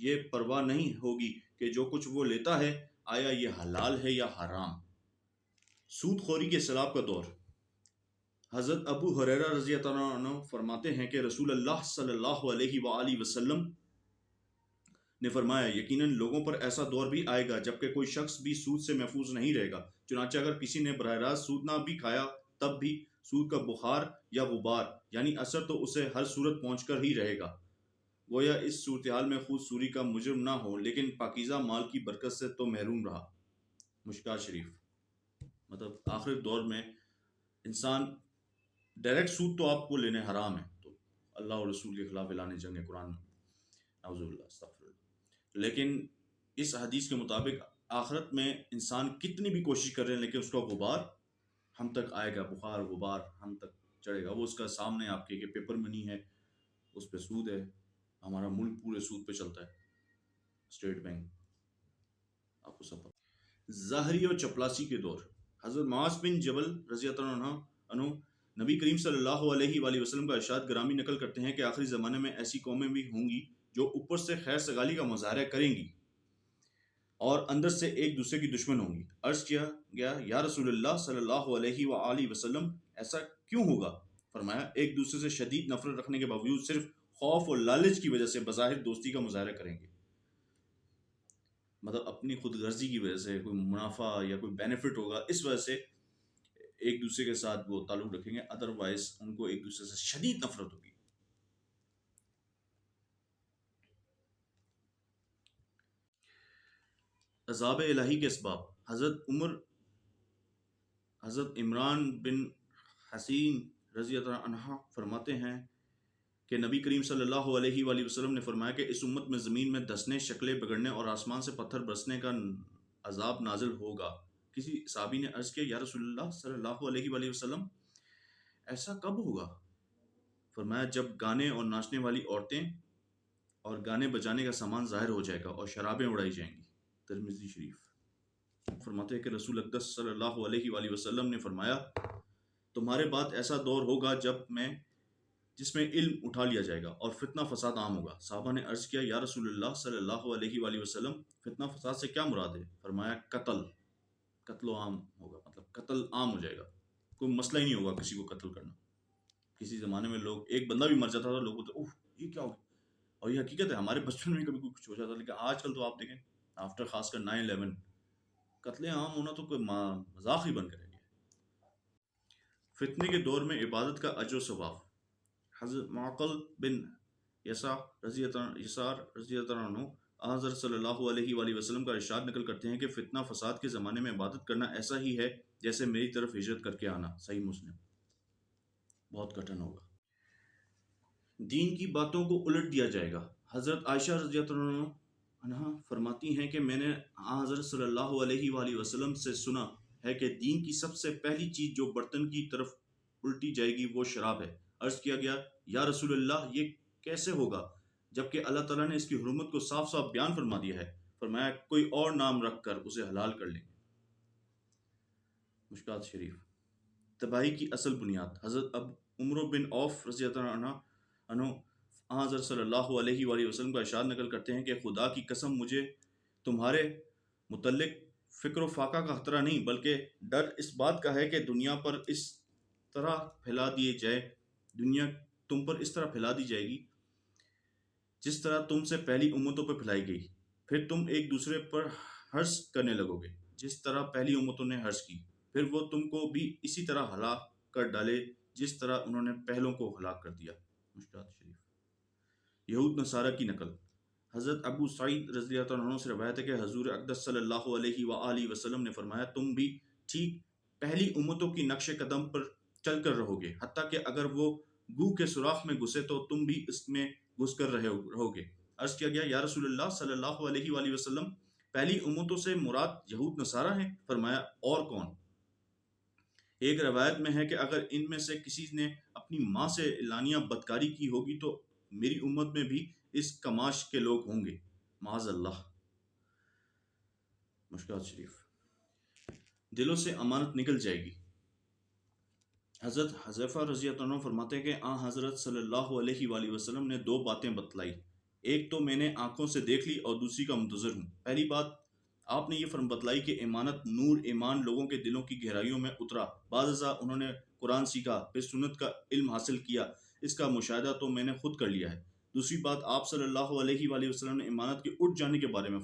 یہ پرواہ نہیں ہوگی کہ جو کچھ وہ لیتا ہے آیا یہ حلال ہے یا حرام۔ سود خوری کے سیلاب کا دور۔ حضرت ابو ہریرہ رضی اللہ عنہ فرماتے ہیں کہ رسول اللہ صلی اللہ علیہ وآلہ وسلم نے فرمایا یقیناً لوگوں پر ایسا دور بھی آئے گا جبکہ کوئی شخص بھی سود سے محفوظ نہیں رہے گا، چنانچہ اگر کسی نے براہ راست سود نہ بھی کھایا تب بھی سود کا بخار یا غبار یعنی اثر تو اسے ہر صورت پہنچ کر ہی رہے گا۔ گویا اس صورتحال میں خود سوری کا مجرم نہ ہو لیکن پاکیزہ مال کی برکت سے تو محروم رہا۔ مشکات شریف۔ مطلب آخر دور میں انسان ڈائریکٹ سود تو آپ کو لینے حرام ہے، تو اللہ اور رسول کے خلاف اعلان جنگ ہے قرآن میں، نعوذ باللہ استغفر اللہ۔ لیکن اس حدیث کے مطابق آخرت میں انسان کتنی بھی کوشش کر رہے ہیں لیکن اس کا غبار ہم تک آئے گا، بخار غبار ہم تک چڑھے گا۔ وہ اس کا سامنے آپ کے کہ پیپر منی ہے، اس پہ سود ہے، ہمارا ملک پورے سود پہ چلتا ہے، اسٹیٹ بینک، آپ کو سب پتہ۔ ظاہری اور چپلاسی کے دور۔ حضرت معاذ بن جبل رضی اللہ عنہ نبی کریم صلی اللہ علیہ وآلہ وسلم کا ارشاد گرامی نقل کرتے ہیں کہ آخری زمانے میں ایسی قومیں بھی ہوں گی جو اوپر سے خیر سگالی کا مظاہرہ کریں گی اور اندر سے ایک دوسرے کی دشمن ہوں گی۔ عرض کیا گیا یا رسول اللہ صلی اللہ علیہ وآلہ وسلم ایسا کیوں ہوگا؟ فرمایا ایک دوسرے سے شدید نفرت رکھنے کے باوجود صرف خوف اور لالچ کی وجہ سے بظاہر دوستی کا مظاہرہ کریں گے، مطلب اپنی خود غرضی کی وجہ سے کوئی منافع یا کوئی بینیفٹ ہوگا اس وجہ سے ایک دوسرے کے ساتھ وہ تعلق رکھیں گے، ادروائز ان کو ایک دوسرے سے شدید نفرت ہوگی۔ عذاب الہی کے اسباب۔ حضرت عمران بن حسین رضی اللہ عنہ فرماتے ہیں کہ نبی کریم صلی اللہ علیہ وآلہ وسلم نے فرمایا کہ اس امت میں زمین میں دھسنے، شکلیں بگڑنے اور آسمان سے پتھر برسنے کا عذاب نازل ہوگا۔ کسی صحابی نے عرض کیا یا رسول اللہ صلی اللہ علیہ وآلہ وسلم ایسا کب ہوگا؟ فرمایا جب گانے اور ناچنے والی عورتیں اور گانے بجانے کا سامان ظاہر ہو جائے گا اور شرابیں اڑائی جائیں گی۔ ترمذی شریف۔ فرماتے ہیں کہ رسول اقدس صلی اللہ علیہ وآلہ وسلم نے فرمایا تمہارے بعد ایسا دور ہوگا جس میں علم اٹھا لیا جائے گا اور فتنہ فساد عام ہوگا۔ صحابہ نے عرض کیا یا رسول اللہ صلی اللہ علیہ وآلہ وسلم فتنہ فساد سے کیا مراد ہے؟ فرمایا قتل و عام ہوگا، مطلب قتل عام ہو جائے گا، کوئی مسئلہ ہی نہیں ہوگا کسی کو قتل کرنا۔ کسی زمانے میں لوگ ایک بندہ بھی مر جاتا تھا، لوگ بولتے اوہ یہ کیا ہو گیا، اور یہ حقیقت ہے، ہمارے بچپن میں کبھی کچھ ہو جاتا، لیکن آج کل تو آپ دیکھیں آفٹر خاص کر 9/11 قتل عام ہونا تو کوئی مذاق ہی بن کر رہ گیا۔ فتنے کے دور میں عبادت کا اجر و ثواب۔ حضرت معقل بن یسار رضی اللہ عنہ حضرت صلی اللہ علیہ وآلہ وسلم کا ارشاد نقل کرتے ہیں کہ فتنہ فساد کے زمانے میں عبادت کرنا ایسا ہی ہے جیسے میری طرف ہجرت کر کے آنا۔ صحیح مسلم۔ بہت کٹھن ہوگا۔ دین کی باتوں کو الٹ دیا جائے گا۔ حضرت عائشہ رضی اللہ عنہ فرماتی ہیں کہ میں نے حضرت صلی اللہ علیہ وآلہ وسلم سے سنا ہے کہ دین کی سب سے پہلی چیز جو برتن کی طرف الٹی جائے گی وہ شراب ہے۔ عرض کیا گیا یا رسول اللہ یہ کیسے ہوگا جبکہ اللہ تعالیٰ نے اس کی حرمت کو صاف صاف بیان فرما دیا ہے؟ فرمایا کوئی اور نام رکھ کر اسے حلال کر لیں گے۔ مشکات شریف۔ تباہی کی اصل بنیاد۔ حضرت عمر بن عوف رضی اللہ عنہ حضرت صلی اللہ علیہ وآلہ وسلم کا ارشاد نقل کرتے ہیں کہ خدا کی قسم مجھے تمہارے متعلق فکر و فاقہ کا خطرہ نہیں بلکہ ڈر اس بات کا ہے کہ دنیا تم پر اس طرح پھیلا دی جائے گی جس طرح تم سے پہلی امتوں پر پھیلائی گئی، پھر تم ایک دوسرے پر حرص کرنے لگو گے جس طرح پہلی امتوں نے حرص کی، پھر وہ تم کو بھی اسی طرح ہلاک کر ڈالے جس طرح انہوں نے پہلوں کو ہلاک کر دیا۔ مشکات شریف۔ یہود نصارہ کی نقل۔ حضرت ابو سعید رضی اللہ عنہ سے روایت ہے کہ حضور اقدس صلی اللہ علیہ وآلہ وسلم نے فرمایا تم بھی ٹھیک پہلی امتوں کی نقش قدم پر چل کر رہو گے، حتیٰ کہ اگر وہ گو کے سوراخ میں گھسے تو تم بھی اس میں گھس کر رہو گے۔ عرض کیا گیا یا رسول اللہ صلی اللہ علیہ وآلہ وسلم پہلی امتوں سے مراد یہود نصارہ ہیں؟ فرمایا اور کون؟ ایک روایت میں ہے کہ اگر ان میں سے کسی نے اپنی ماں سے اعلانیہ بدکاری کی ہوگی تو میری امت میں بھی اس کماش کے لوگ ہوں گے، معاذ اللہ۔ مشکات شریف۔ دلوں سے امانت نکل جائے گی۔ حضرت حذیفہ رضی اللہ عنہ فرماتے ہیں کہ حضرت صلی اللہ علیہ وآلہ وسلم نے دو باتیں بتلائی، ایک تو میں نے آنکھوں سے دیکھ لی اور دوسری کا منتظر ہوں۔ پہلی بات آپ نے یہ فرم بتلائی کہ امانت نور ایمان لوگوں کے دلوں کی گہرائیوں میں اترا، بعض ازاں انہوں نے قرآن سیکھا، پھر سنت کا علم حاصل کیا، اس کا مشاہدہ تو میں نے خود کر لیا ہے۔ دوسری بات، آپ صلی اللہ علیہ وآلہ وسلم نے امانت کے اٹھ جانے کے بارے میں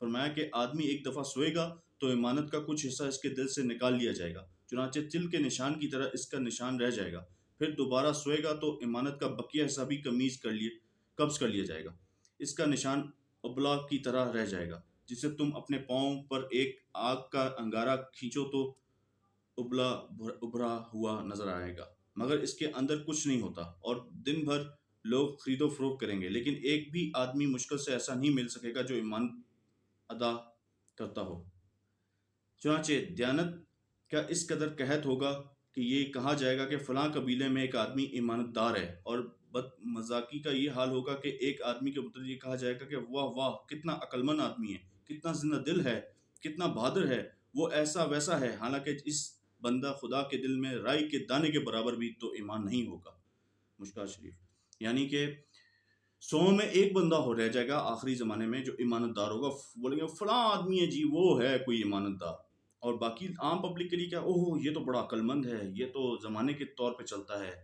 فرمایا کہ آدمی ایک دفعہ سوئے گا تو امانت کا کچھ حصہ اس کے دل سے نکال لیا جائے گا، چنانچہ تل کے نشان کی طرح اس کا نشان رہ جائے گا، پھر دوبارہ سوئے گا تو امانت کا بقیہ حصہ بھی قبض کر لیا جائے گا، اس کا نشان ابلا کی طرح رہ جائے گا، جسے تم اپنے پاؤں پر ایک آگ کا انگارہ کھینچو تو ابلا ابھرا ہوا نظر آئے گا، مگر اس کے اندر کچھ نہیں ہوتا، اور دن بھر لوگ خرید و فروخت کریں گے، لیکن ایک بھی آدمی مشکل سے ایسا نہیں مل سکے گا جو ایمان ادا کرتا ہو۔ چنانچہ دیانت کا اس قدر قحط ہوگا کہ یہ کہا جائے گا کہ فلاں قبیلے میں ایک آدمی ایمانت دار ہے، اور بد مزاقی کا یہ حال ہوگا کہ ایک آدمی کے متعلق یہ کہا جائے گا کہ واہ واہ کتنا عقلمند آدمی ہے، کتنا زندہ دل ہے، کتنا بہادر ہے، وہ ایسا ویسا ہے، حالانکہ اس بندہ خدا کے دل میں رائی کے دانے کے برابر بھی تو ایمان نہیں ہوگا۔ مشکات شریف۔ یعنی کہ 100 میں ایک بندہ ہو رہ جائے گا آخری زمانے میں جو ایمانت دار ہوگا، بولیں گے فلاں آدمی ہے جی، وہ ہے کوئی ایمانت دار، اور باقی عام پبلک کے لیے کیا، اوہ یہ تو بڑا عقل مند ہے، یہ تو زمانے کے طور پہ چلتا ہے،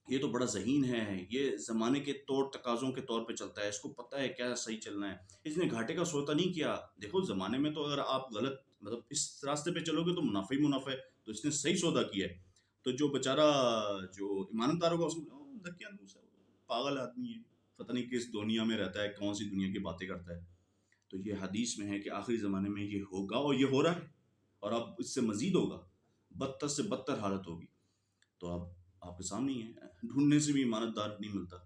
یہ تو بڑا ذہین ہے، یہ زمانے کے طور تقاضوں کے طور پہ چلتا ہے، اس کو پتہ ہے کیا صحیح چلنا ہے، اس نے گھاٹے کا سودا نہیں کیا۔ دیکھو زمانے میں تو اگر آپ غلط مطلب اس راستے پہ چلو گے تو منافع ہی منافع ہے، تو اس نے صحیح سودا کیا ہے۔ تو جو بیچارہ جو ایمانت دار ہوگا اس کو دکیانوس ہے، پاگل آدمی ہے، پتہ نہیں کس دنیا میں رہتا ہے، کون سی دنیا کی باتیں کرتا ہے۔ تو یہ حدیث میں ہے کہ آخری زمانے میں یہ ہوگا، اور یہ ہو رہا ہے، اور اب اس سے مزید ہوگا، بدتر سے بدتر حالت ہوگی۔ تو اب آپ کے سامنے ہی ہے، ڈھونڈنے سے بھی ایمانت دار نہیں ملتا۔